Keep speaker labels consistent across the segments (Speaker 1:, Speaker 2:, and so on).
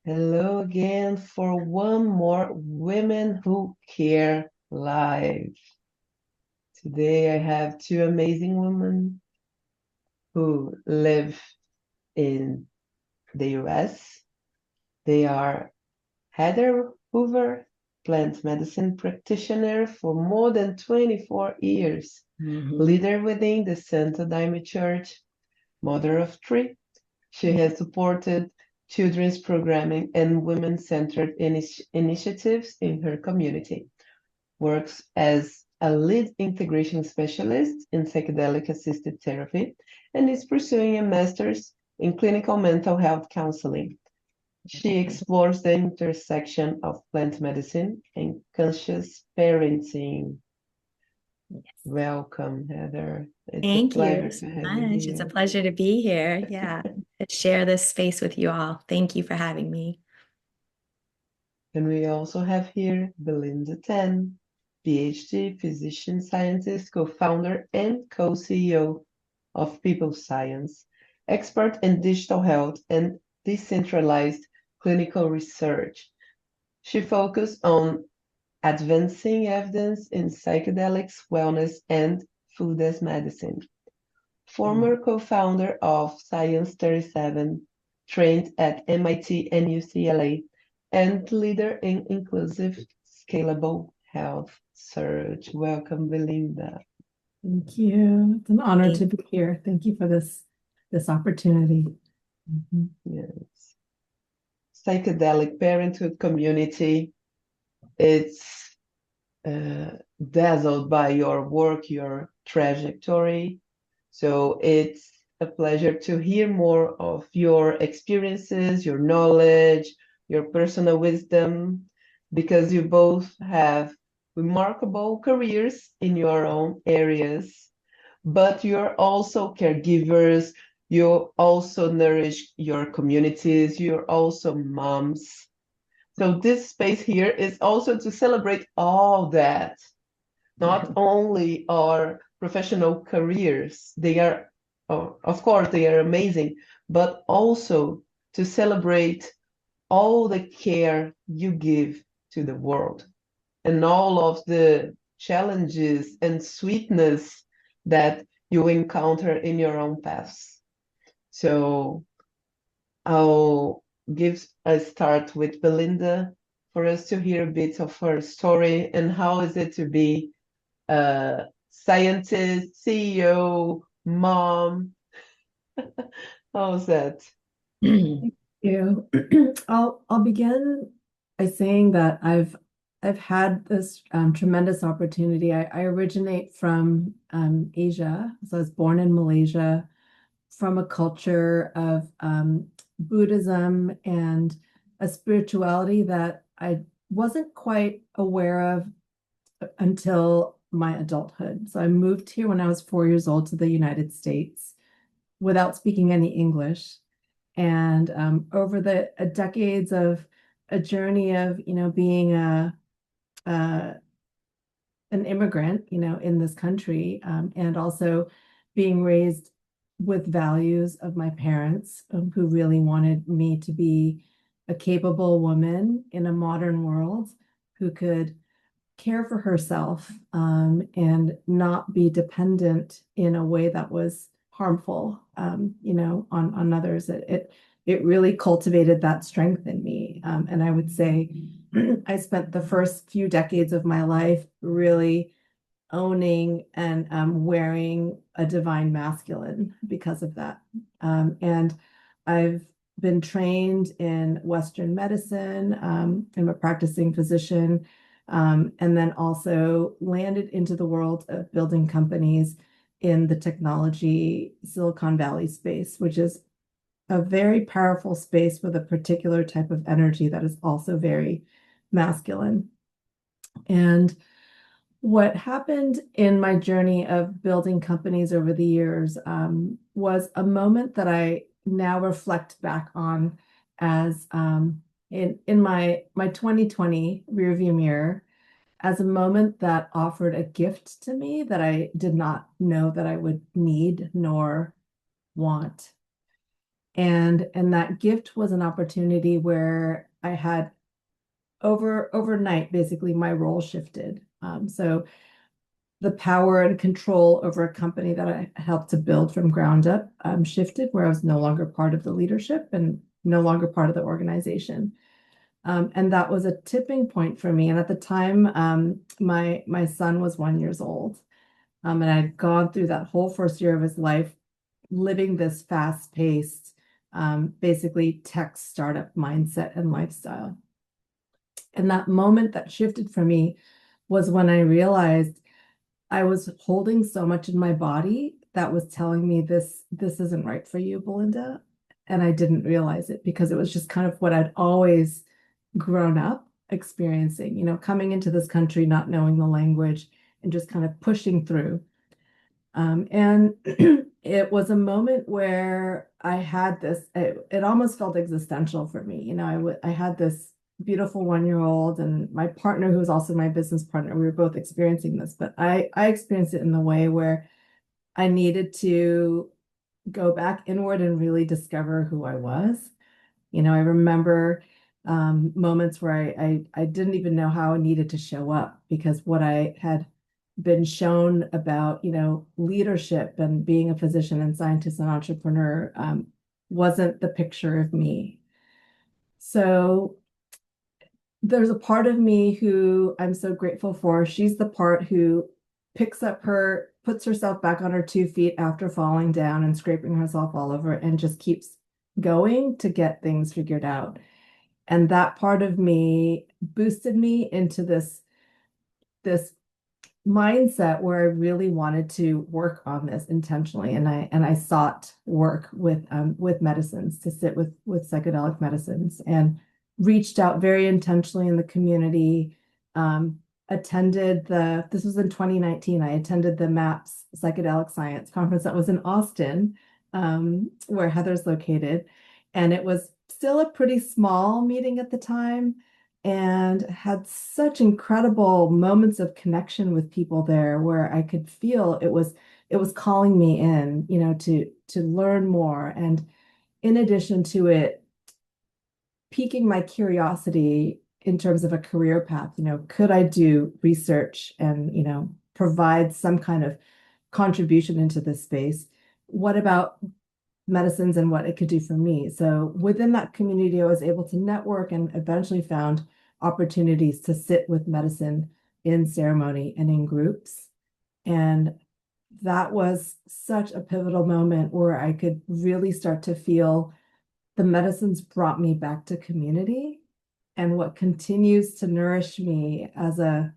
Speaker 1: Hello again for one more Women Who Care Live. Today I have two amazing women who live in the US. They are Heather Hoover, plant medicine practitioner for more than 24 years, leader within the Santo Daime Church, mother of three. She has supported children's programming and women-centered initiatives in her community, works as a lead integration specialist in psychedelic-assisted therapy, and is pursuing a master's in clinical mental health counseling. She explores the intersection of plant medicine and conscious parenting.
Speaker 2: Yes.
Speaker 1: Welcome, Heather. It's a
Speaker 2: Thank
Speaker 1: pleasure
Speaker 2: you
Speaker 1: to
Speaker 2: so
Speaker 1: have you
Speaker 2: much. It's a
Speaker 1: here.
Speaker 2: pleasure to be here. Yeah, to share this space with you all. Thank you for having me.
Speaker 1: And we also have here Belinda Tan, PhD, physician scientist, co-founder and co-CEO of People Science, expert in digital health and decentralized clinical research. She focused on advancing evidence in psychedelics, wellness, and food as medicine. Former co-founder of Science 37, trained at MIT and UCLA, and leader in inclusive, scalable health search. Welcome, Belinda.
Speaker 3: Thank you. It's an honor
Speaker 2: Thank
Speaker 3: to be here. Thank you for this opportunity.
Speaker 1: Yes. Psychedelic Parenthood community. It's dazzled by your work, your trajectory. So it's a pleasure to hear more of your experiences, your knowledge, your personal wisdom, because you both have remarkable careers in your own areas, but you're also caregivers, you also nourish your communities, you're also moms. So this space here is also to celebrate all that, not only our professional careers, they are, of course, they are amazing, but also to celebrate all the care you give to the world and all of the challenges and sweetness that you encounter in your own paths. So I'll give a start with Belinda for us to hear a bit of her story and how is it to be a scientist, CEO, mom. How's that?
Speaker 2: you.
Speaker 3: Thank you. I'll begin by saying that I've had this tremendous opportunity. I originate from Asia, so I was born in Malaysia, from a culture of Buddhism and a spirituality that I wasn't quite aware of until my adulthood. So I moved here when I was 4 years old to the United States without speaking any English. And over the decades of a journey of, being a an immigrant, in this country, and also being raised with values of my parents, who really wanted me to be a capable woman in a modern world who could care for herself, and not be dependent in a way that was harmful, on others. It really cultivated that strength in me. And I would say I spent the first few decades of my life really owning and wearing a divine masculine because of that. And I've been trained in Western medicine. I'm a practicing physician, and then also landed into the world of building companies in the technology Silicon Valley space, which is a very powerful space with a particular type of energy that is also very masculine. And what happened in my journey of building companies over the years was a moment that I now reflect back on as in my 2020 rearview mirror as a moment that offered a gift to me that I did not know that I would need nor want. And that gift was an opportunity where I had overnight, basically my role shifted. So the power and control over a company that I helped to build from ground up shifted, where I was no longer part of the leadership and no longer part of the organization. And that was a tipping point for me. And at the time, my son was 1 year old. And I'd gone through that whole first year of his life living this fast-paced, basically tech startup mindset and lifestyle. And that moment that shifted for me was when I realized I was holding so much in my body that was telling me this isn't right for you, Belinda. And I didn't realize it because it was just kind of what I'd always grown up experiencing, coming into this country, not knowing the language and just kind of pushing through. And it was a moment where I had this, it almost felt existential for me. I had this beautiful 1 year old and my partner, who was also my business partner, we were both experiencing this, but I experienced it in the way where I needed to go back inward and really discover who I was. I remember moments where I didn't even know how I needed to show up because what I had been shown about, leadership and being a physician and scientist and entrepreneur wasn't the picture of me. So there's a part of me who I'm so grateful for. She's the part who puts herself back on her 2 feet after falling down and scraping herself all over and just keeps going to get things figured out. And that part of me boosted me into this mindset where I really wanted to work on this intentionally. And I sought work with medicines, to sit with psychedelic medicines, and reached out very intentionally in the community. This was in 2019. I attended the MAPS Psychedelic Science Conference that was in Austin, where Heather's located. And it was still a pretty small meeting at the time, and had such incredible moments of connection with people there where I could feel it was calling me in, to learn more. And in addition to it, piquing my curiosity in terms of a career path, could I do research and, provide some kind of contribution into this space? What about medicines and what it could do for me? So within that community, I was able to network and eventually found opportunities to sit with medicine in ceremony and in groups. And that was such a pivotal moment where I could really start to feel the medicines brought me back to community. And what continues to nourish me as a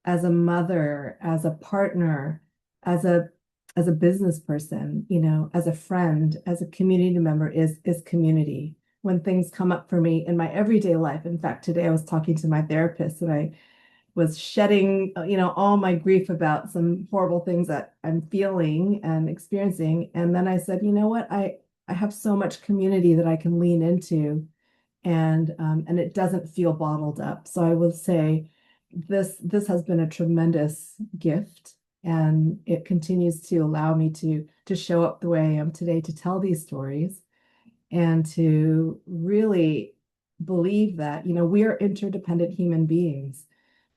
Speaker 3: mother, as a partner, as a business person, as a friend, as a community member is community. When things come up for me in my everyday life. In fact, today I was talking to my therapist and I was shedding, all my grief about some horrible things that I'm feeling and experiencing. And then I said, you know what, I have so much community that I can lean into, and it doesn't feel bottled up. So I will say this has been a tremendous gift, and it continues to allow me to show up the way I am today, to tell these stories, and to really believe that, we are interdependent human beings.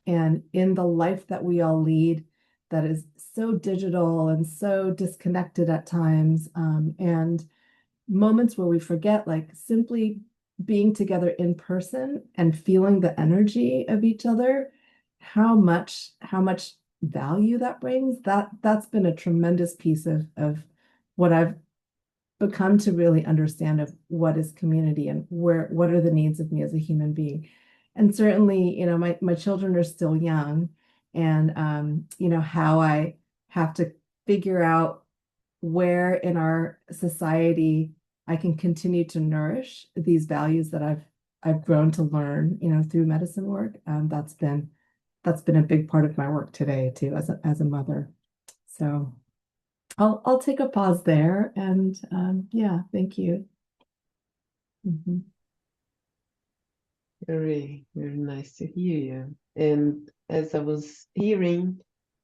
Speaker 3: And in the life that we all lead, that is so digital and so disconnected at times, and moments where we forget, like simply being together in person and feeling the energy of each other, how much value that brings. That's been a tremendous piece of what I've become to really understand of what is community and what are the needs of me as a human being. And certainly, my children are still young, and how I have to figure out where in our society I can continue to nourish these values that I've grown to learn, through medicine work. That's been a big part of my work today too, as a mother. So I'll take a pause there, and yeah, thank you. Mhm.
Speaker 1: Very, very nice to hear you. And as I was hearing,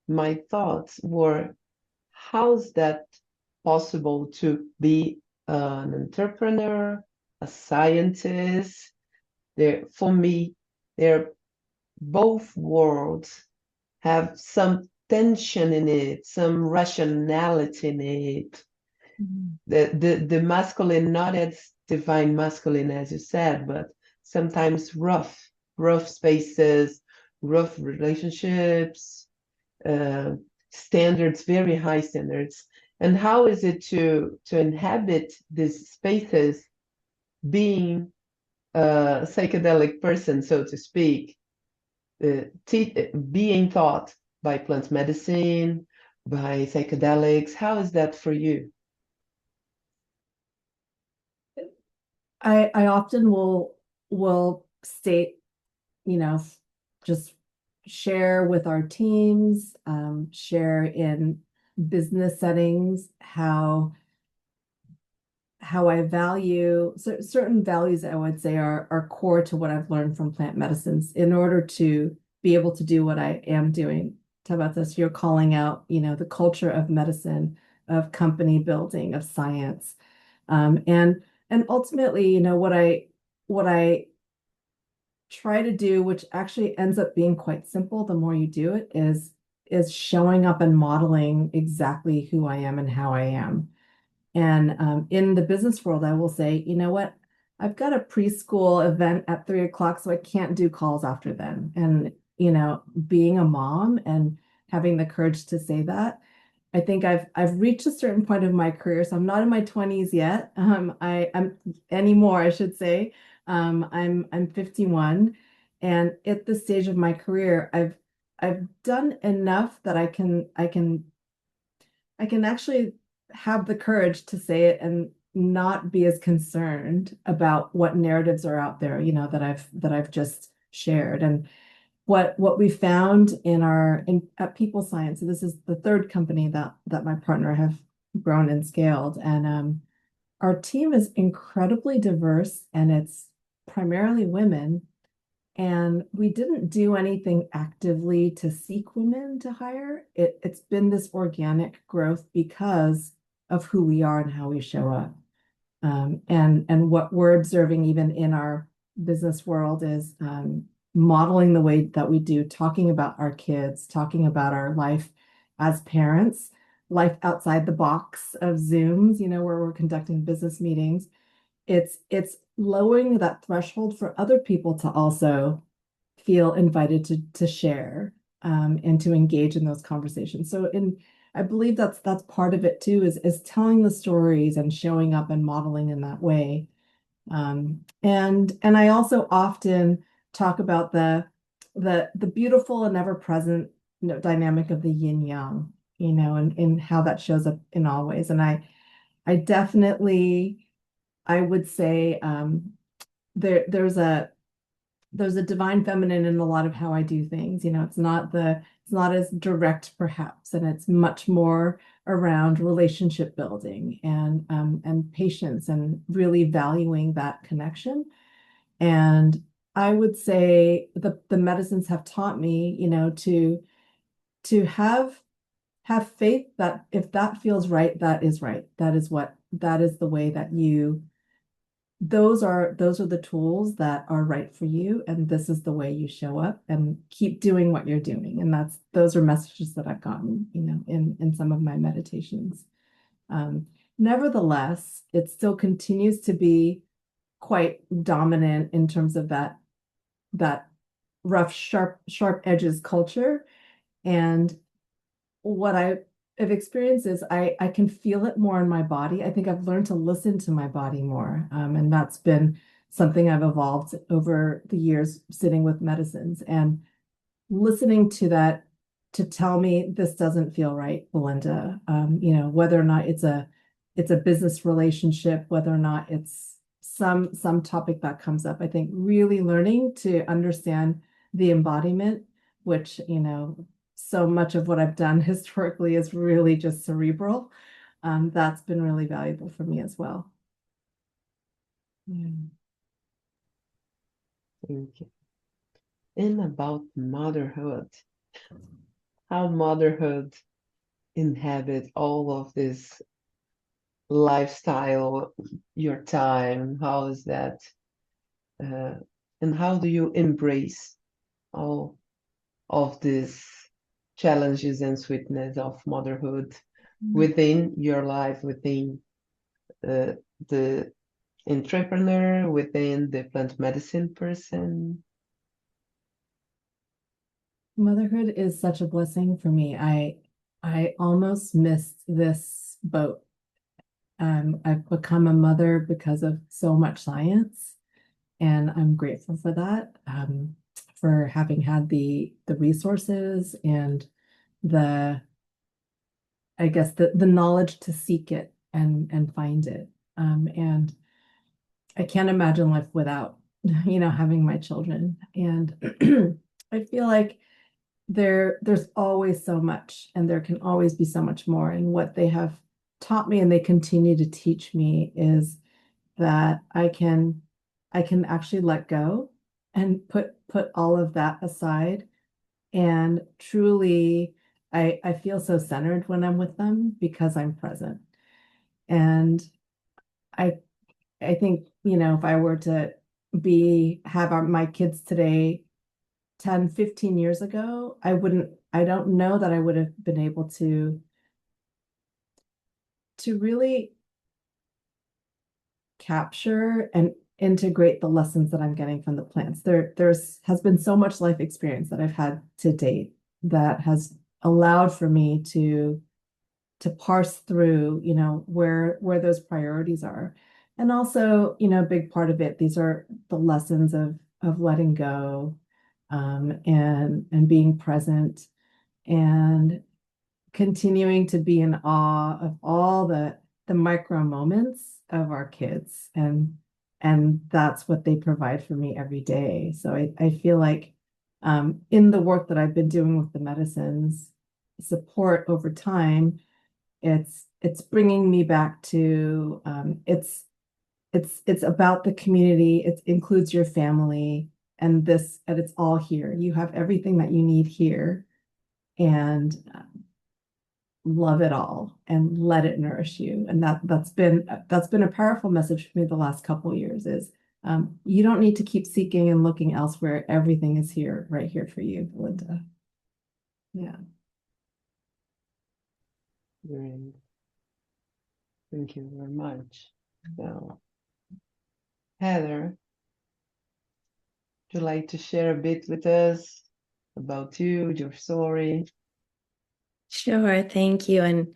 Speaker 1: my thoughts were, how's that possible to be an entrepreneur, a scientist. For me, they're both worlds have some tension in it, some rationality in it. The masculine, not as divine masculine as you said, but sometimes rough spaces, rough relationships, uh, standards, very high standards. And how is it to inhabit these spaces being a psychedelic person, so to speak, being taught by plant medicine, by psychedelics? How is that for you?
Speaker 3: I often will state, you know, just share with our teams, share in business settings how I value certain values I would say are core to what I've learned from plant medicines in order to be able to do what I am doing. Tabata, so you're calling out, the culture of medicine, of company building, of science. And ultimately, what I try to do, which actually ends up being quite simple the more you do it, is showing up and modeling exactly who I am and how I am. And in the business world, I will say, you know what? I've got a preschool event at 3 o'clock, so I can't do calls after then. And, being a mom and having the courage to say that, I think I've reached a certain point of my career. So I'm not in my 20s yet. I'm anymore, I should say. I'm 51. And at this stage of my career, I've done enough that I can actually have the courage to say it and not be as concerned about what narratives are out there, that I've just shared. And what we found at People Science, so this is the third company that my partner have grown and scaled. And our team is incredibly diverse and it's primarily women. And we didn't do anything actively to seek women to hire. It's been this organic growth because of who we are and how we show up. And what we're observing even in our business world is modeling the way that we do, talking about our kids, talking about our life as parents, life outside the box of Zooms, where we're conducting business meetings. It's lowering that threshold for other people to also feel invited to share and to engage in those conversations. So I believe that's part of it too, is telling the stories and showing up and modeling in that way. And I also often talk about the beautiful and ever present, dynamic of the yin yang, and how that shows up in all ways. And I definitely, I would say, there's a divine feminine in a lot of how I do things. It's not as direct perhaps, and it's much more around relationship building and patience and really valuing that connection. And I would say the medicines have taught me, to have faith that if that feels right, that is right. That is the way that those are the tools that are right for you, and this is the way you show up and keep doing what you're doing. And those are messages that I've gotten, in some of my meditations. Nevertheless, it still continues to be quite dominant in terms of that rough, sharp edges culture. And what I have experienced is I can feel it more in my body. I think I've learned to listen to my body more. And that's been something I've evolved over the years sitting with medicines and listening to that to tell me this doesn't feel right, Belinda. Whether or not it's a business relationship, whether or not it's some topic that comes up. I think really learning to understand the embodiment, which, so much of what I've done historically is really just cerebral. That's been really valuable for me as well. Yeah.
Speaker 1: Thank you. And about motherhood, how motherhood inhabit all of this lifestyle, your time? How is that? And how do you embrace all of these challenges and sweetness of motherhood within your life, within uh, the entrepreneur, within the plant medicine person?
Speaker 3: Motherhood is such a blessing for me. I almost missed this boat. I've become a mother because of so much science, and I'm grateful for that. For having had the resources and the I guess the knowledge to seek it and find it. And I can't imagine life without, having my children. And I feel like there's always so much, and there can always be so much more. And what they have taught me and they continue to teach me is that I can actually let go and put all of that aside. And truly, I feel so centered when I'm with them because I'm present. And I I think, if I were to have my kids today 10, 15 years ago, I don't know that I would have been able to really capture and integrate the lessons that I'm getting from the plants. There's has been so much life experience that I've had to date that has allowed for me to parse through, where those priorities are. And also, a big part of it, these are the lessons of letting go, and being present, and continuing to be in awe of all the micro moments of our kids. And that's what they provide for me every day. So I feel like, in the work that I've been doing with the medicines support over time, it's bringing me back to, it's about the community. It includes your family, and it's all here. You have everything that you need here, and love it all and let it nourish you. And that's been a powerful message for me the last couple of years is, you don't need to keep seeking and looking elsewhere. Everything is here, right here for you, Belinda. Yeah.
Speaker 1: Great. Thank you very much. So, Heather, would you like to share a bit with us about you, your story?
Speaker 2: Sure, thank you. And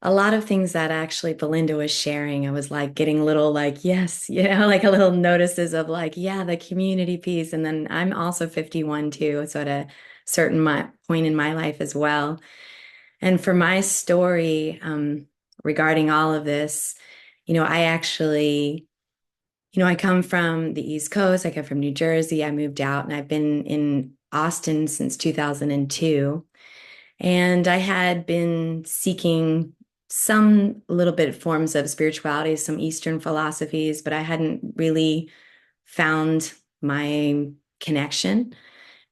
Speaker 2: a lot of things that actually Belinda was sharing, I was like getting little like, yes, like a little notices of like, yeah, the community piece. And then I'm also 51 too, so at a certain point in my life as well. And for my story, regarding all of this, I actually, I come from the East Coast. I come from New Jersey. I moved out and I've been in Austin since 2002. And I had been seeking some little bit forms of spirituality, some Eastern philosophies, but I hadn't really found my connection.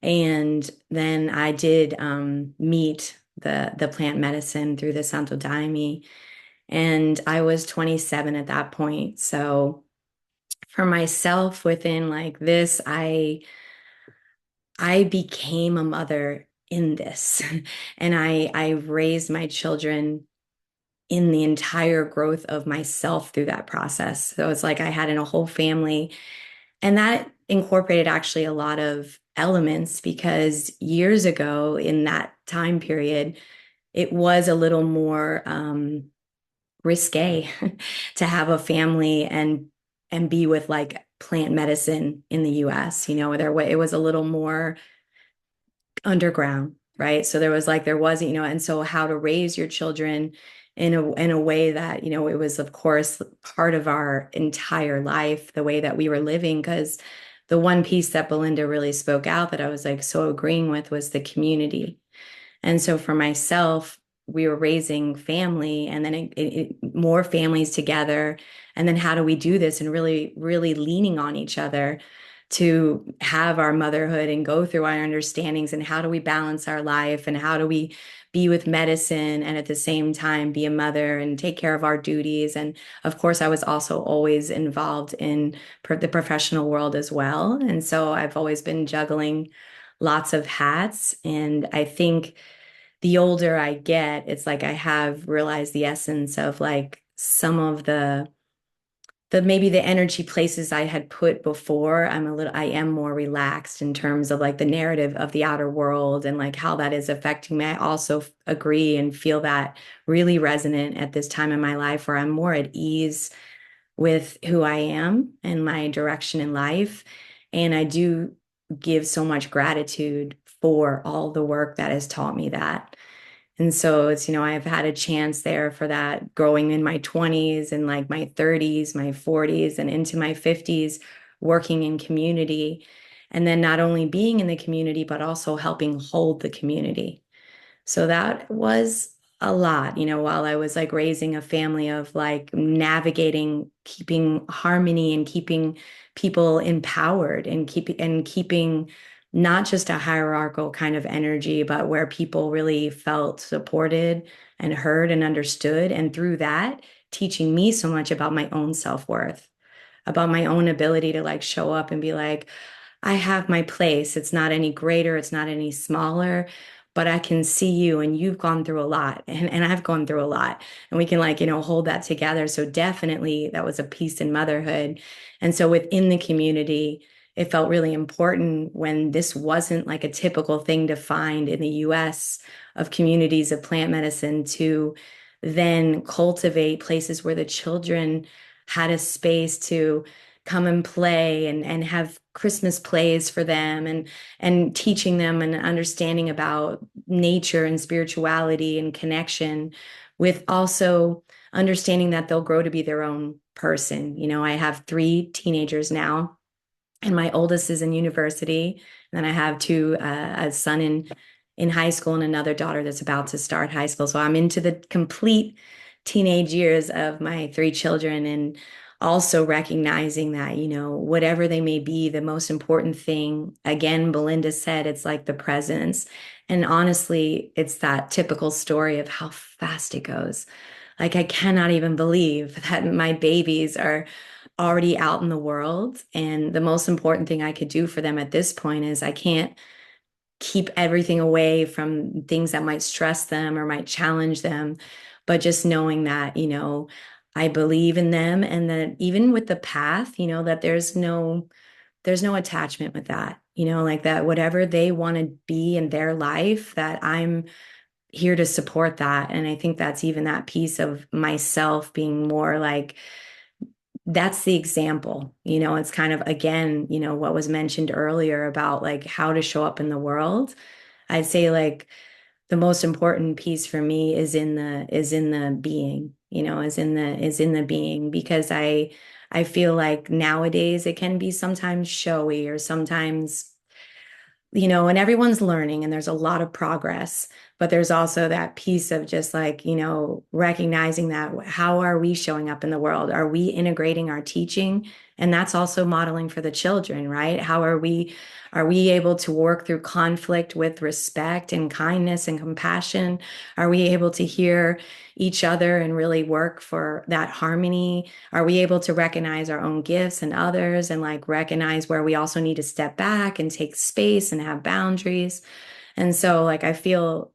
Speaker 2: And then I did meet the plant medicine through the Santo Daime, and I was 27 at that point. So for myself within like this, I became a mother in this, and I raised my children in the entire growth of myself through that process. So it's like I had in a whole family, and that incorporated actually a lot of elements because years ago in that time period, it was a little more risque to have a family and be with like plant medicine in the US, it was a little more underground, right? So there wasn't, and so how to raise your children in a way that, it was of course part of our entire life, the way that we were living, because the one piece that Belinda really spoke out that I was like so agreeing with was the community. And so for myself, we were raising family and then more families together. And then how do we do this and really, really leaning on each other to have our motherhood and go through our understandings and how do we balance our life and how do we be with medicine and at the same time be a mother and take care of our duties. And of course, I was also always involved in the professional world as well. And so I've always been juggling lots of hats. And I think the older I get, it's like I have realized the essence of like some of the maybe the energy places I had put before. I am more relaxed in terms of like the narrative of the outer world and like how that is affecting me. I also agree and feel that really resonant at this time in my life where I'm more at ease with who I am and my direction in life. And I do give so much gratitude for all the work that has taught me that. And so it's, I've had a chance there for that growing in my 20s and like my 30s, my 40s, and into my 50s, working in community. And then not only being in the community, but also helping hold the community. So that was a lot, while I was like raising a family of like navigating, keeping harmony and keeping people empowered and keeping not just a hierarchical kind of energy, but where people really felt supported and heard and understood. And through that, teaching me so much about my own self-worth, about my own ability to like show up and be like, I have my place. It's not any greater, it's not any smaller, but I can see you and you've gone through a lot and I've gone through a lot. And we can like, hold that together. So definitely that was a piece in motherhood. And so within the community, it felt really important when this wasn't like a typical thing to find in the US of communities of plant medicine to then cultivate places where the children had a space to come and play and have Christmas plays for them and teaching them and understanding about nature and spirituality and connection with also understanding that they'll grow to be their own person. I have 3 teenagers now and my oldest is in university. And then I have 2, a son in high school and another daughter that's about to start high school. So I'm into the complete teenage years of my 3 children and also recognizing that, whatever they may be, the most important thing, again, Belinda said, it's like the presence. And honestly, it's that typical story of how fast it goes. Like, I cannot even believe that my babies are already out in the world. And the most important thing I could do for them at this point is I can't keep everything away from things that might stress them or might challenge them, but just knowing that, I believe in them and that even with the path, that there's no attachment with that, like that, whatever they want to be in their life, that I'm here to support that. And I think that's even that piece of myself being more like, that's the example, it's kind of, again, what was mentioned earlier about like how to show up in the world. I'd say like the most important piece for me is in the being, is in the being, because I feel like nowadays it can be sometimes showy or sometimes, and everyone's learning and there's a lot of progress, but there's also that piece of just like, recognizing that how are we showing up in the world? Are we integrating our teaching? And that's also modeling for the children, right? How are we able to work through conflict with respect and kindness and compassion? Are we able to hear each other and really work for that harmony? Are we able to recognize our own gifts and others and like recognize where we also need to step back and take space and have boundaries? And so like I feel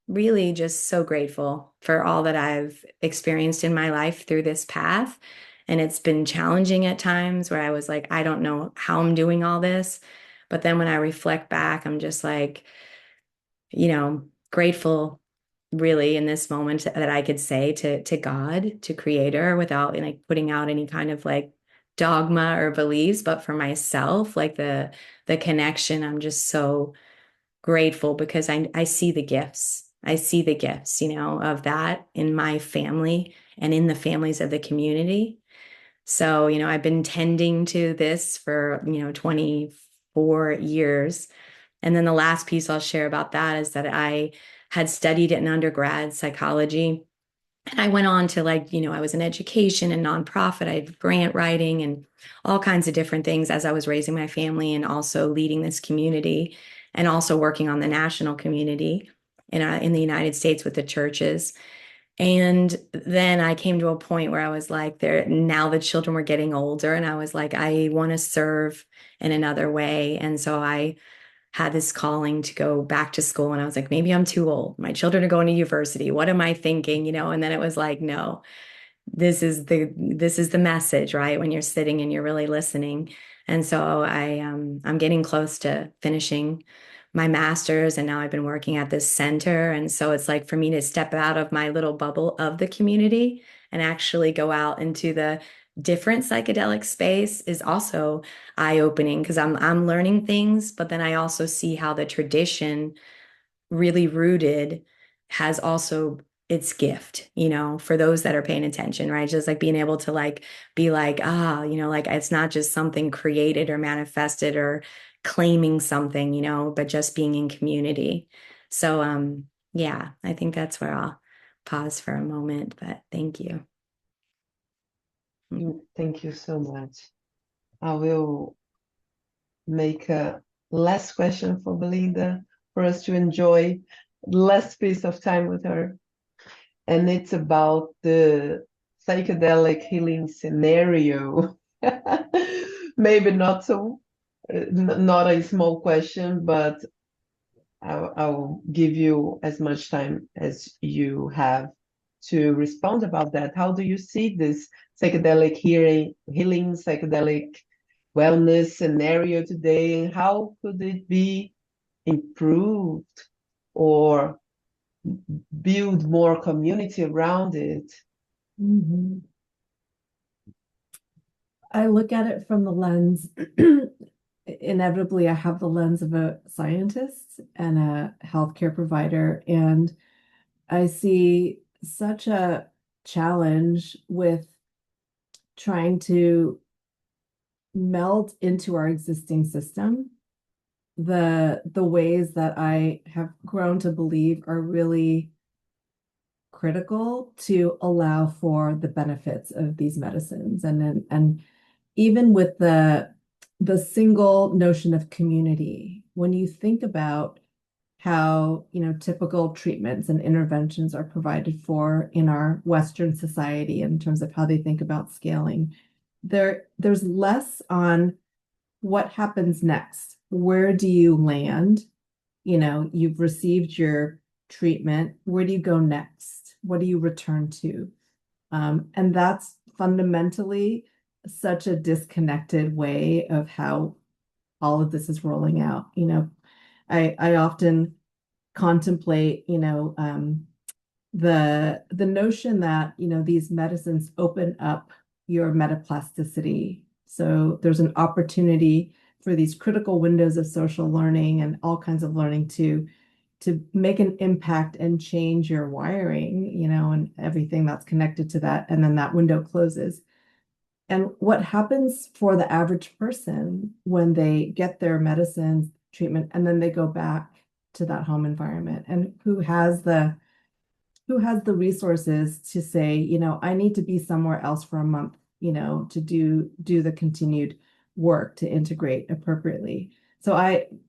Speaker 2: really just so grateful for all that I've experienced in my life through this path. And it's been challenging at times where I was like, I don't know how I'm doing all this. But then when I reflect back, I'm just like, grateful really in this moment that I could say to God, to Creator, without like putting out any kind of like dogma or beliefs, but for myself, like the connection, I'm just so grateful because I see the gifts. I see the gifts, of that in my family and in the families of the community. So, I've been tending to this for, 24 years. And then the last piece I'll share about that is that I had studied in undergrad psychology And I went on to like, I was in education and nonprofit. I did grant writing and all kinds of different things as I was raising my family and also leading this community and also working on the national community in the United States with the churches. And then I came to a point where I was like, now the children were getting older, and I was like, I want to serve in another way. And so I had this calling to go back to school, and I was like, maybe I'm too old. My children are going to university. What am I thinking? And then it was like, no, this is the message, right? When you're sitting and you're really listening. And so I'm getting close to finishing my master's, and now I've been working at this center. And so it's like for me to step out of my little bubble of the community and actually go out into the different psychedelic space is also eye-opening because I'm learning things, but then I also see how the tradition really rooted has also its gift, for those that are paying attention, right? Just like being able to like be like, like it's not just something created or manifested or claiming something, but just being in community. So yeah, I think that's where I'll pause for a moment, but thank you.
Speaker 1: Thank you so much. I will make a last question for Belinda for us to enjoy the last piece of time with her. And it's about the psychedelic healing scenario. Maybe not so, not a small question, but I'll give you as much time as you have to respond about that. How do you see this psychedelic healing, psychedelic wellness scenario today, and how could it be improved or build more community around it?
Speaker 3: Mhm. I look at it from the lens, inevitably, I have the lens of a scientist and a healthcare provider, and I see such a challenge with trying to meld into our existing system the ways that I have grown to believe are really critical to allow for the benefits of these medicines. And even with the single notion of community, when you think about how, typical treatments and interventions are provided for in our Western society in terms of how they think about scaling, there's less on what happens next. Where do you land? You've received your treatment. Where do you go next? What do you return to? And that's fundamentally such a disconnected way of how all of this is rolling out. I often contemplate, the notion that, these medicines open up your metaplasticity. So there's an opportunity for these critical windows of social learning and all kinds of learning to make an impact and change your wiring, and everything that's connected to that. And then that window closes. And what happens for the average person when they get their medicines, treatment, and then they go back to that home environment, and who has the resources to say, I need to be somewhere else for a month, to do the continued work to integrate appropriately. So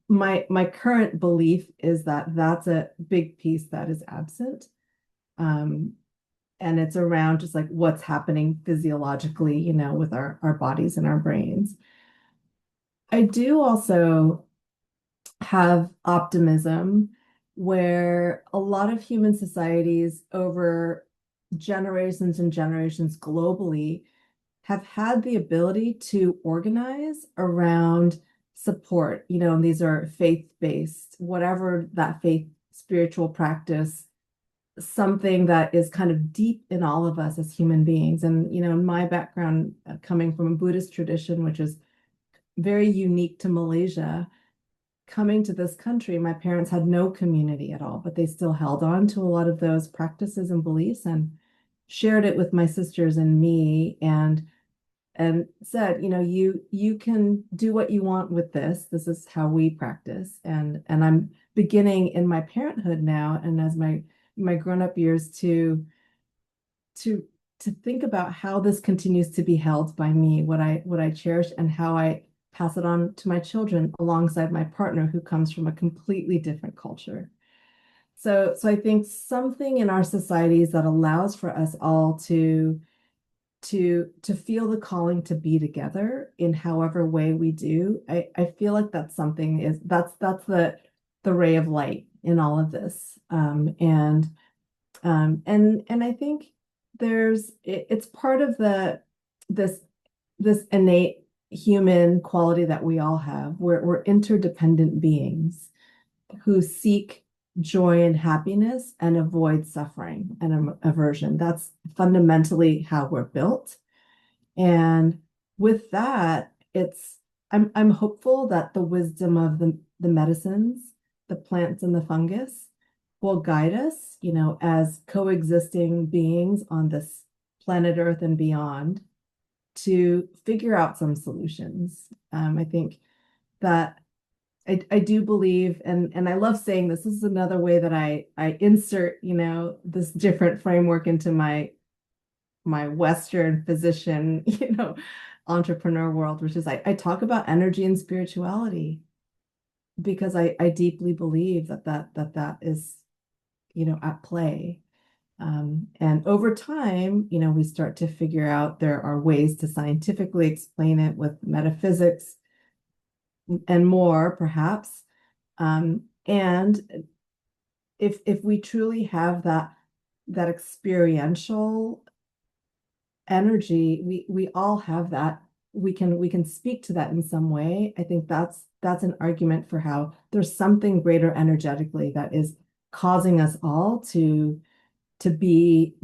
Speaker 3: my current belief is that that's a big piece that is absent. And it's around just like what's happening physiologically, with our bodies and our brains. I do also have optimism where a lot of human societies over generations and generations globally have had the ability to organize around support, and these are faith-based, whatever that faith, spiritual practice, something that is kind of deep in all of us as human beings. And, my background coming from a Buddhist tradition, which is very unique to Malaysia, coming to this country, my parents had no community at all, but they still held on to a lot of those practices and beliefs and shared it with my sisters and me, and said, you can do what you want with this. This is how we practice. And I'm beginning in my parenthood now, and as my grown-up years, to to think about how this continues to be held by me, what I cherish, and how I pass it on to my children alongside my partner who comes from a completely different culture. So I think something in our societies that allows for us all to feel the calling to be together in however way we do. I feel like that's something is that's the ray of light in all of this. And I think it's part of this this innate human quality that we all have. We're interdependent beings who seek joy and happiness and avoid suffering and aversion. That's fundamentally how we're built. And with that, I'm hopeful that the wisdom of the medicines, the plants and the fungus will guide us, as coexisting beings on this planet Earth and beyond to figure out some solutions. I think that I do believe, and I love saying this is another way that I insert, this different framework into my Western physician, entrepreneur world, which is I talk about energy and spirituality because I deeply believe that is, at play. And over time, we start to figure out there are ways to scientifically explain it with metaphysics and more, perhaps. And if we truly have that experiential energy, we all have that. We can speak to that in some way. I think that's an argument for how there's something greater energetically that is causing us all to be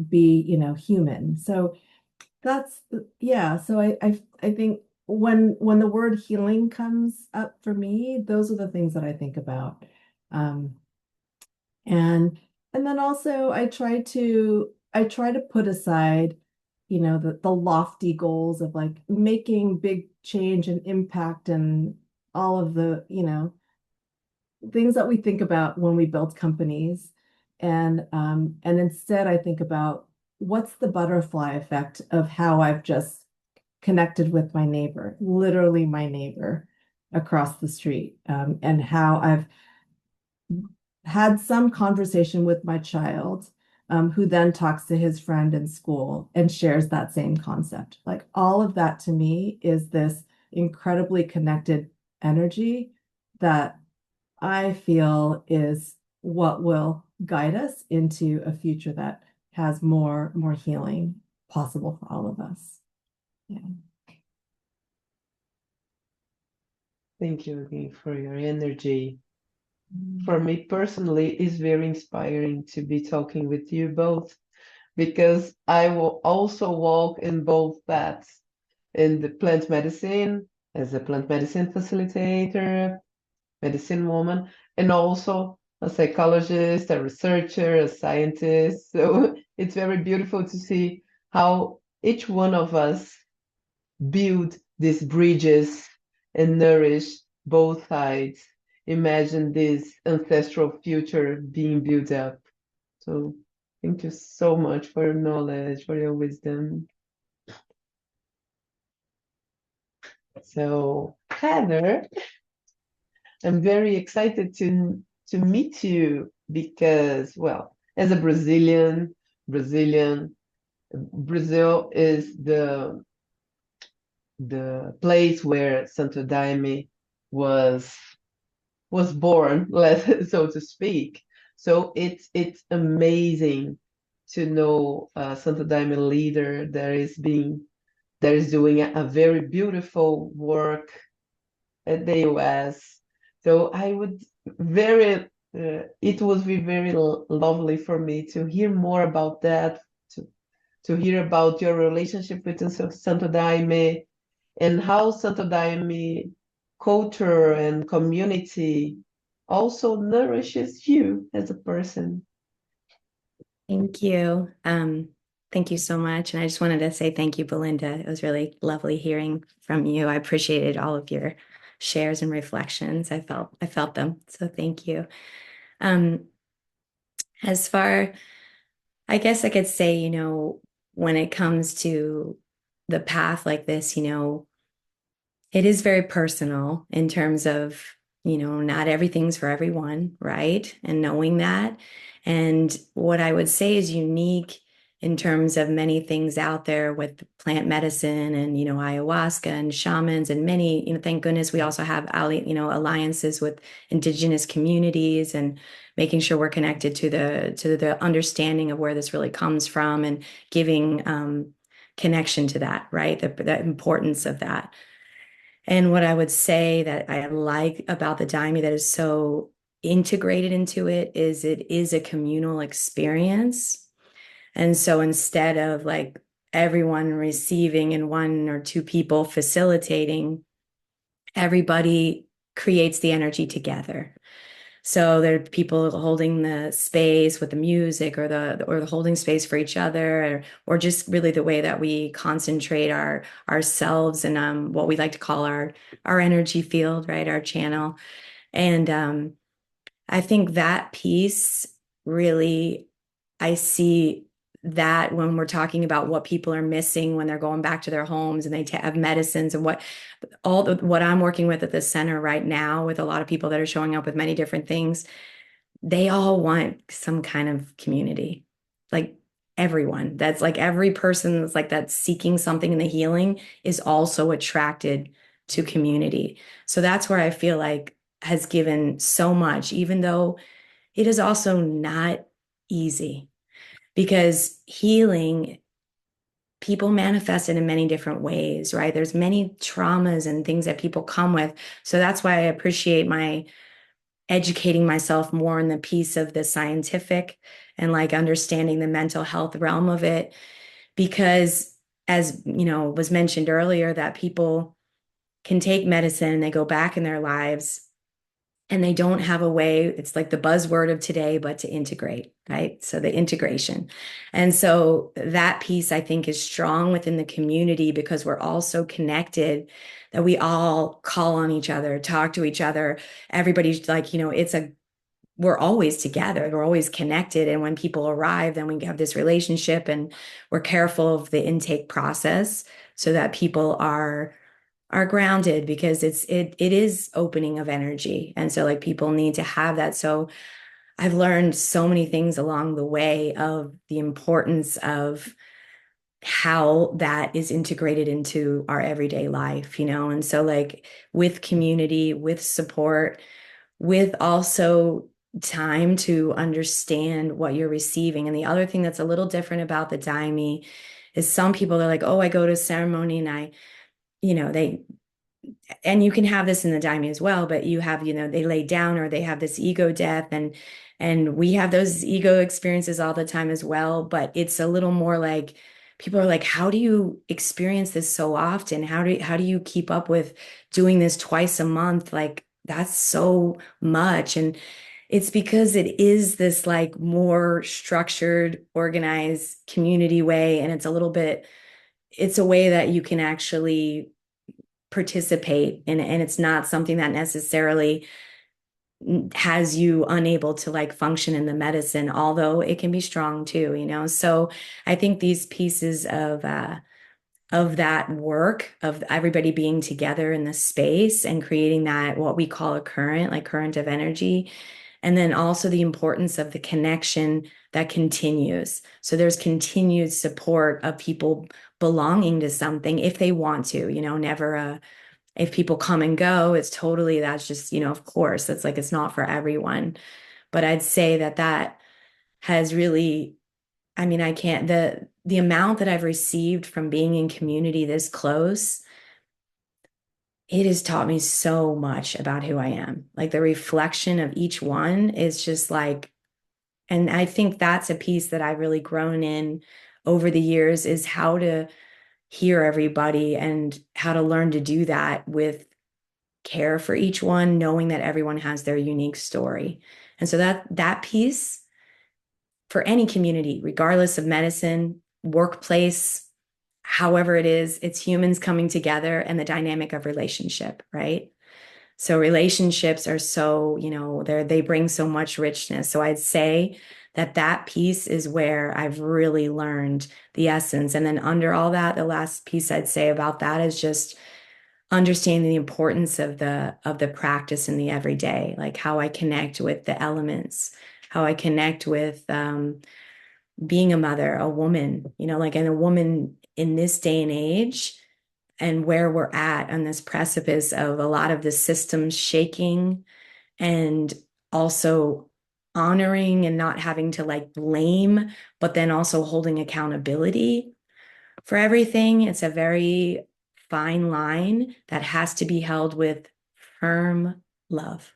Speaker 3: human. So that's yeah. So I think when the word healing comes up for me, those are the things that I think about. Um, and then also I try to put aside, the lofty goals of like making big change and impact and all of the, things that we think about when we build companies. And instead I think about what's the butterfly effect of how I've just connected with my neighbor, literally my neighbor across the street, and how I've had some conversation with my child, who then talks to his friend in school and shares that same concept. Like all of that to me is this incredibly connected energy that I feel is what will guide us into a future that has more healing possible for all of us. Yeah.
Speaker 1: Thank you again for your energy. For me personally, it's very inspiring to be talking with you both because I will also walk in both paths in the plant medicine as a plant medicine facilitator, medicine woman, and also a psychologist, a researcher, a scientist. So it's very beautiful to see how each one of us build these bridges and nourish both sides. Imagine this ancestral future being built up. So thank you so much for your knowledge, for your wisdom. So Heather, I'm very excited to meet you because, well, as a Brazilian, Brazil is the place where Santo Daime was was born, so to speak. So it's amazing to know a Santo Daime leader that is doing a very beautiful work at the US. So I would very it would be very lovely for me to hear more about that, to hear about your relationship with Santo Daime and how Santo Daime culture and community also nourishes you as a person.
Speaker 2: Thank you. Thank you so much. And I just wanted to say thank you, Belinda. It was really lovely hearing from you. I appreciated all of your shares and reflections. I felt them. So thank you. As far, I guess I could say, when it comes to the path like this, it is very personal in terms of, not everything's for everyone, right? And knowing that. And what I would say is unique in terms of many things out there with plant medicine and, ayahuasca and shamans and many, thank goodness we also have, alliances with indigenous communities and making sure we're connected to the understanding of where this really comes from and giving connection to that, right? The importance of that. And what I would say that I like about the Daime that is so integrated into it is a communal experience. And so instead of like everyone receiving and one or two people facilitating, everybody creates the energy together. So there are people holding the space with the music or the holding space for each other or just really the way that we concentrate ourselves and what we like to call our energy field, right? Our channel. And I think that piece really, I see that when we're talking about what people are missing when they're going back to their homes and they have medicines and what I'm working with at the center right now with a lot of people that are showing up with many different things, they all want some kind of community. Like everyone, that's like every person that's like that's seeking something in the healing is also attracted to community. So that's where I feel like has given so much, even though it is also not easy because healing, people manifest it in many different ways, right? There's many traumas and things that people come with. So that's why I appreciate my educating myself more in the piece of the scientific and like understanding the mental health realm of it. Because as was mentioned earlier, that people can take medicine and they go back in their lives and they don't have a way, it's like the buzzword of today, but to integrate, right? So the integration. And so that piece I think is strong within the community because we're all so connected that we all call on each other, talk to each other. Everybody's like, we're always together, we're always connected. And when people arrive, then we have this relationship and we're careful of the intake process so that people are grounded because it is opening of energy. And so like people need to have that. So I've learned so many things along the way of the importance of how that is integrated into our everyday life, and so like with community, with support, with also time to understand what you're receiving. And the other thing that's a little different about the Daime is some people are like, oh, I go to a ceremony and they and you can have this in the Daime as well, but you have, they lay down or they have this ego death and we have those ego experiences all the time as well. But it's a little more like people are like, how do you experience this so often? How do you keep up with doing this twice a month? Like that's so much. And it's because it is this like more structured, organized community way. And it's a way that you can actually participate in it, and it's not something that necessarily has you unable to like function in the medicine, although it can be strong too. So I think these pieces of that work of everybody being together in the space and creating that what we call a current of energy, and then also the importance of the connection that continues. So there's continued support of people belonging to something if they want to, never if people come and go, that's just, of course, that's like, it's not for everyone. But I'd say that has really, I mean, I can't, the amount that I've received from being in community this close, it has taught me so much about who I am. Like the reflection of each one is just like, and I think that's a piece that I've really grown in over the years is how to hear everybody and how to learn to do that with care for each one, knowing that everyone has their unique story. And so that piece for any community, regardless of medicine, workplace, however it is, it's humans coming together and the dynamic of relationship, right? So relationships are so, they bring so much richness. So I'd say that piece is where I've really learned the essence. And then under all that, the last piece I'd say about that is just understanding the importance of the practice in the everyday, like how I connect with the elements, how I connect with being a mother, a woman, like, and a woman in this day and age, and where we're at on this precipice of a lot of the systems shaking, and also honoring and not having to like blame, but then also holding accountability for everything. It's a very fine line that has to be held with firm love.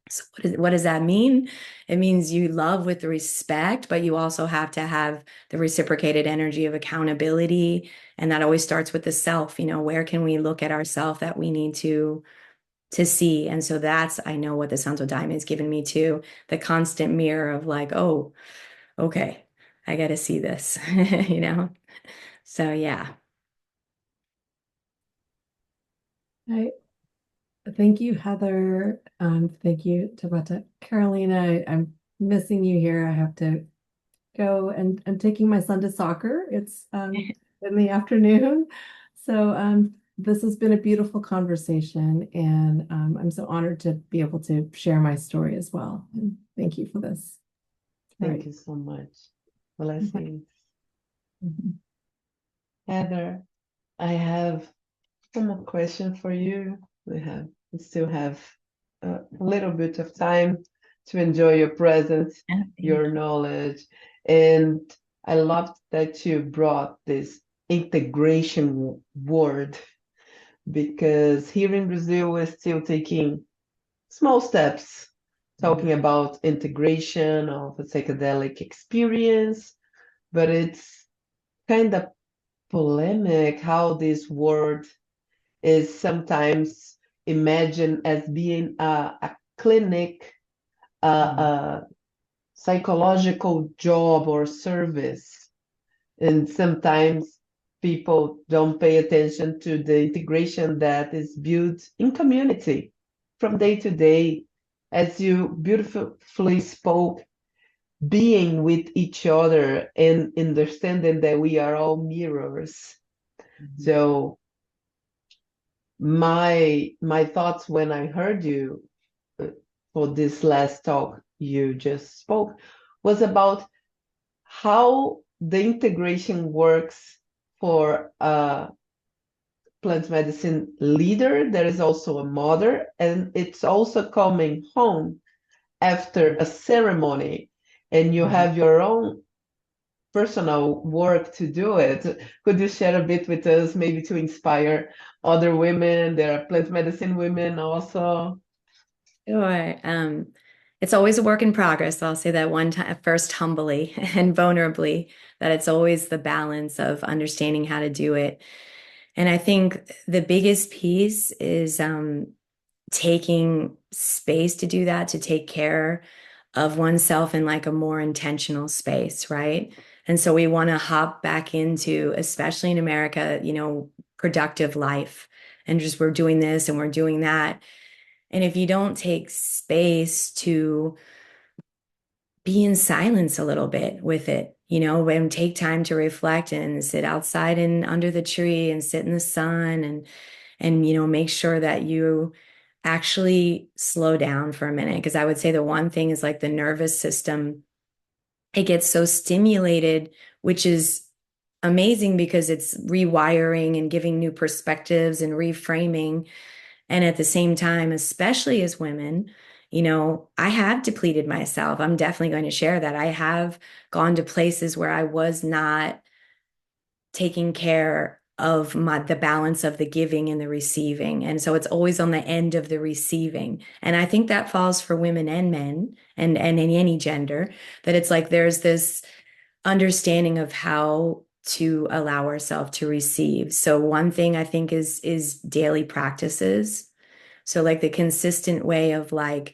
Speaker 2: So what does that mean? It means you love with respect, but you also have to have the reciprocated energy of accountability. And that always starts with the self. Where can we look at ourself that we need to see? And so that's, I know what the Santo Daime has given me too, the constant mirror of like, oh, okay, I got to see this, So yeah.
Speaker 3: I thank you, Heather. Thank you, Tabata. Carolina, I'm missing you here. I have to go, and I'm taking my son to soccer. It's in the afternoon. So this has been a beautiful conversation, and I'm so honored to be able to share my story as well. And thank you for this.
Speaker 1: Thank you so much. Blessings.
Speaker 3: Mhm.
Speaker 1: Heather, I have one more question for you. We still have a little bit of time to enjoy your presence, your knowledge. And I loved that you brought this integration word, because here in Brazil, we're still taking small steps, talking about integration of a psychedelic experience, but it's kind of polemic how this word is sometimes imagined as being a clinic, a psychological job or service. And sometimes people don't pay attention to the integration that is built in community from day to day. As you beautifully spoke, being with each other and understanding that we are all mirrors. So my thoughts when I heard you for this last talk you just spoke was about how the integration works for a plant medicine leader. There is also a mother, and it's also coming home after a ceremony, and you have your own personal work to do it. Could you share a bit with us, maybe to inspire other women? There are plant medicine women also.
Speaker 2: Sure. It's always a work in progress. I'll say that one time, first humbly and vulnerably, that it's always the balance of understanding how to do it. And I think the biggest piece is taking space to do that, to take care of oneself in like a more intentional space, right? And so we want to hop back into, especially in America, productive life. And just we're doing this and we're doing that. And if you don't take space to be in silence a little bit with it, and take time to reflect and sit outside and under the tree and sit in the sun, and make sure that you actually slow down for a minute. Because I would say the one thing is like the nervous system, it gets so stimulated, which is amazing because it's rewiring and giving new perspectives and reframing. And at the same time, especially as women, I have depleted myself. I'm definitely going to share that. I have gone to places where I was not taking care of the balance of the giving and the receiving. And so it's always on the end of the receiving. And I think that falls for women and men and in any gender, that it's like there's this understanding of how to allow ourselves to receive. So one thing I think is daily practices. So like the consistent way of like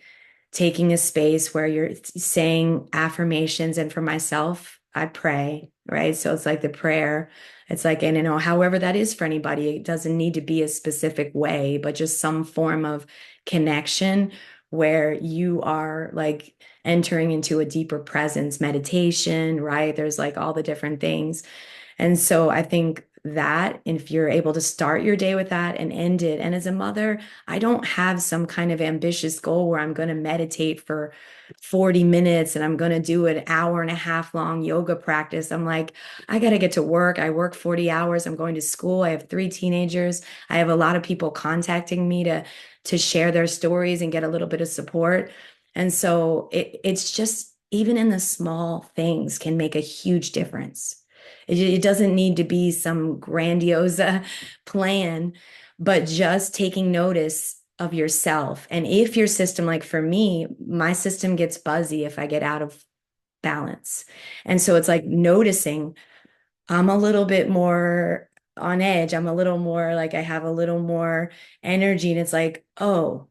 Speaker 2: taking a space where you're saying affirmations. And for myself, I pray, right? So it's like the prayer. It's like, and however that is for anybody, it doesn't need to be a specific way, but just some form of connection where you are like entering into a deeper presence meditation, right? There's like all the different things. And so I think that if you're able to start your day with that and end it, and as a mother, I don't have some kind of ambitious goal where I'm going to meditate for 40 minutes and I'm going to do an hour and a half long yoga practice. I'm like, I got to get to work. I work 40 hours. I'm going to school. I have 3 teenagers. I have a lot of people contacting me to share their stories and get a little bit of support. And so it's just even in the small things can make a huge difference. It doesn't need to be some grandiose plan, but just taking notice of yourself. And if your system, like for me, my system gets buzzy if I get out of balance. And so it's like noticing I'm a little bit more on edge. I'm a little more like I have a little more energy. And it's like, oh,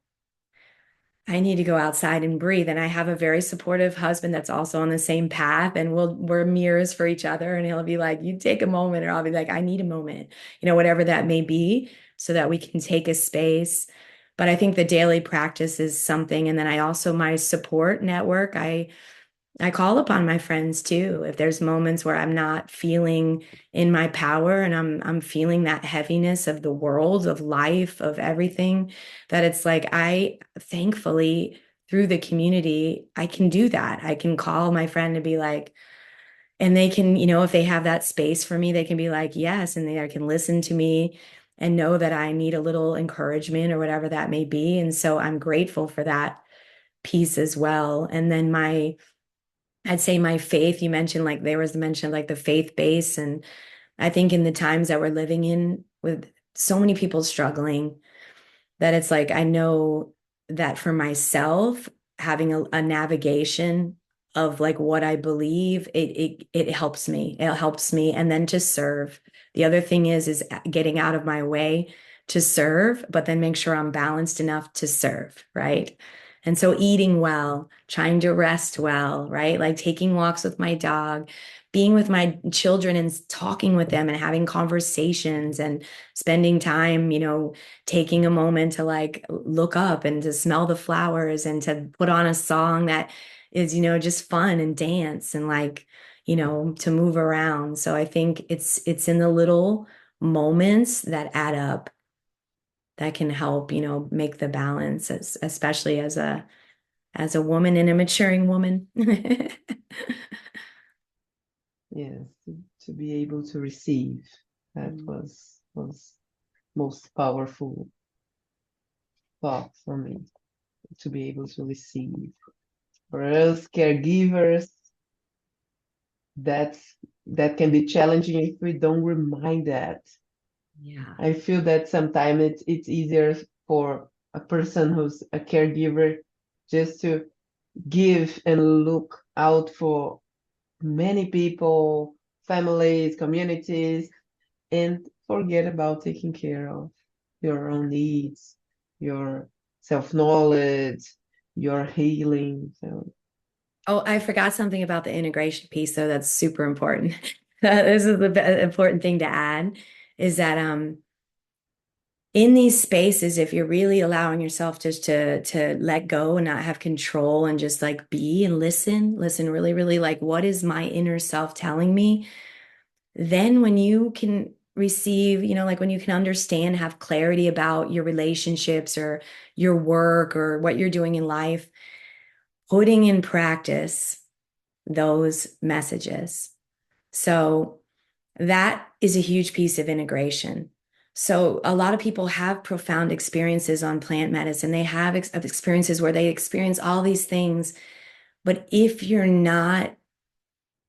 Speaker 2: I need to go outside and breathe. And I have a very supportive husband that's also on the same path. And we're mirrors for each other. And he'll be like, you take a moment, or I'll be like, I need a moment, whatever that may be, so that we can take a space. But I think the daily practice is something. And then I also, my support network, I call upon my friends too. If there's moments where I'm not feeling in my power and I'm feeling that heaviness of the world, of life, of everything, that it's like I thankfully through the community, I can do that. I can call my friend and be like, and they can, if they have that space for me, they can be like, yes, and they can listen to me and know that I need a little encouragement or whatever that may be. And so I'm grateful for that piece as well. And then I'd say my faith, you mentioned like there was mention like the faith base. And I think in the times that we're living in with so many people struggling, that it's like, I know that for myself, having a navigation of like what I believe, it helps me. It helps me. And then to serve. The other thing is getting out of my way to serve, but then make sure I'm balanced enough to serve, right? And so eating well, trying to rest well, right? Like taking walks with my dog, being with my children and talking with them and having conversations and spending time, taking a moment to like look up and to smell the flowers and to put on a song that is, just fun and dance and like, to move around. So I think it's in the little moments that add up that can help, make the balance, especially as a woman and a maturing woman.
Speaker 1: Yes, to be able to receive. That was most powerful thought for me, to be able to receive. For us caregivers, that can be challenging if we don't remind that.
Speaker 2: Yeah.
Speaker 1: I feel that sometimes it's easier for a person who's a caregiver just to give and look out for many people, families, communities, and forget about taking care of your own needs, your self-knowledge, your healing. So
Speaker 2: Oh, I forgot something about the integration piece, though. That's super important. This is the important thing to add is that in these spaces, if you're really allowing yourself just to let go and not have control and just like be and listen really, really like what is my inner self telling me? Then when you can receive, like when you can understand, have clarity about your relationships or your work or what you're doing in life, putting in practice those messages. So that is a huge piece of integration. So a lot of people have profound experiences on plant medicine. They have experiences where they experience all these things. But if you're not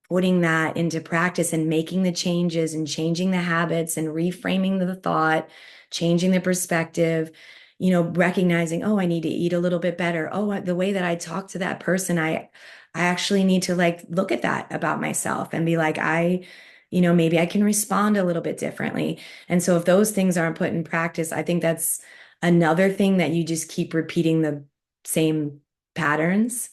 Speaker 2: putting that into practice and making the changes and changing the habits and reframing the thought, changing the perspective, recognizing, oh, I need to eat a little bit better. Oh, the way that I talk to that person, I actually need to like look at that about myself and be like, maybe I can respond a little bit differently. And so if those things aren't put in practice, I think that's another thing that you just keep repeating the same patterns.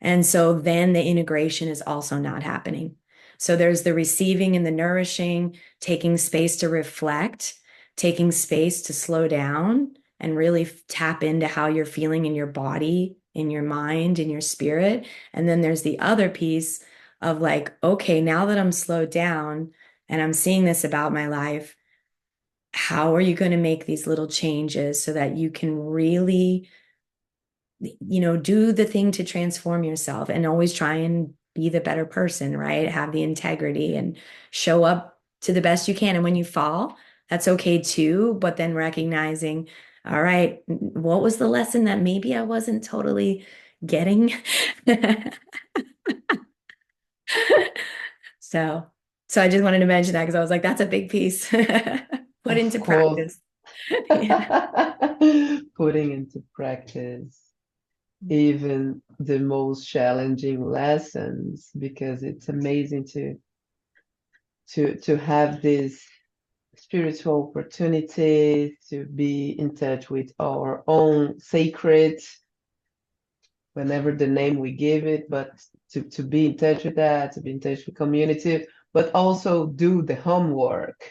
Speaker 2: And so then the integration is also not happening. So there's the receiving and the nourishing, taking space to reflect, taking space to slow down and really tap into how you're feeling in your body in your mind, in your spirit. And then there's the other piece of like, okay, now that I'm slowed down and I'm seeing this about my life, how are you going to make these little changes so that you can really, do the thing to transform yourself and always try and be the better person, right? Have the integrity and show up to the best you can. And when you fall, that's okay too. But then recognizing, all right, what was the lesson that maybe I wasn't totally getting? So, so I just wanted to mention that because I was like, that's a big piece. Put
Speaker 1: Of
Speaker 2: into
Speaker 1: course.
Speaker 2: practice. Yeah.
Speaker 1: Putting into practice even the most challenging lessons, because it's amazing to have this spiritual opportunity to be in touch with our own sacred, whenever the name we give it, but to be in touch with that, to be in touch with community, but also do the homework,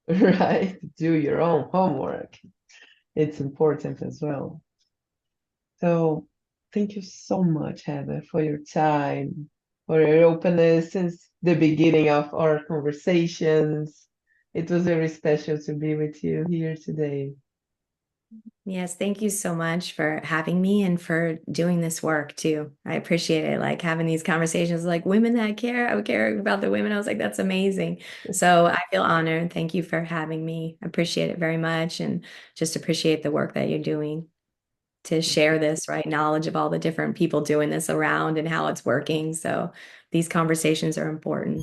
Speaker 1: right? Do your own homework. It's important as well. So thank you so much, Heather, for your time, for your openness since the beginning of our conversations. It was very special to be with you here today.
Speaker 2: Yes, thank you so much for having me and for doing this work too. I appreciate it. Like having these conversations, like women that care, I would care about the women. I was like, that's amazing. So I feel honored. Thank you for having me. I appreciate it very much and just appreciate the work that you're doing to share this, right? Knowledge of all the different people doing this around and how it's working. So these conversations are important.